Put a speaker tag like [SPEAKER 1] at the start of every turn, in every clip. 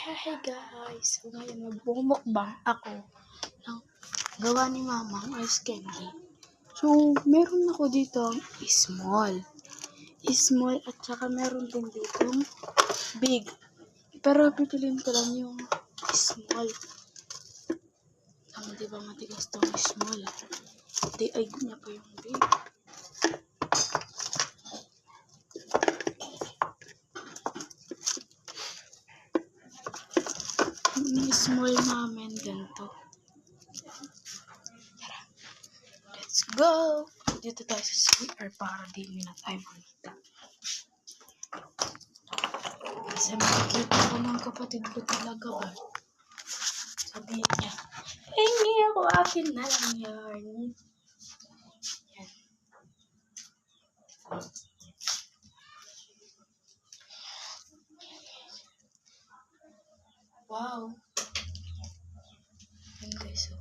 [SPEAKER 1] Hi guys! So ngayon magbumukbang ako ng gawa ni Mamang ice candy. So meron ako dito ang small at saka meron din dito big. Pero pipiliin ko lang yung small. Di ba matigas tong small? Ay niya pa yung big. Yung small namin ganito. Tara, let's go! Dito tayo sa CR para di na tayo makita. Kasi makikita ko ng kapatid ko talaga ba? Sabihin niya, hindi ako, akin na lang yan. Yan. Wow. Yan guys, oh.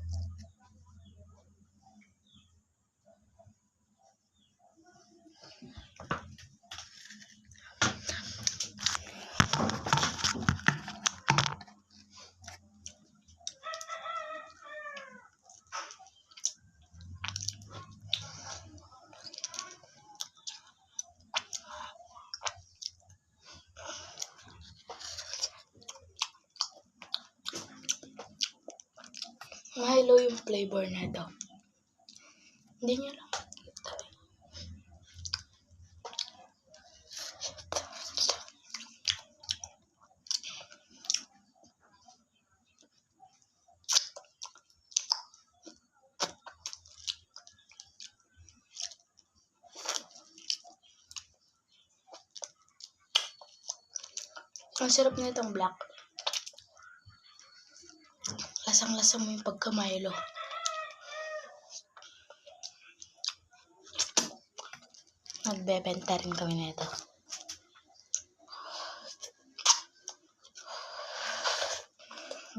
[SPEAKER 1] Mahilo yung flavor na ito. Hindi niya lang. Ang sarap na itong black. Lasang-lasa mo yung pagka-Milo. Nagbebenta rin kami na ito.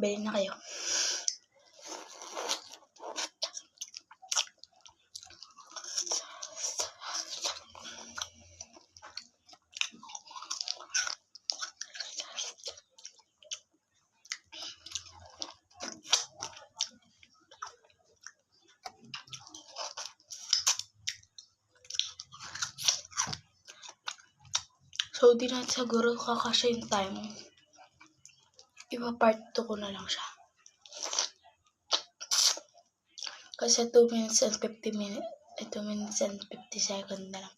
[SPEAKER 1] Bili na kayo. So, di na siguro kakasya yung time. Ipa-part 2 ko na lang siya. Kasi 2 minutes and 50 seconds na lang.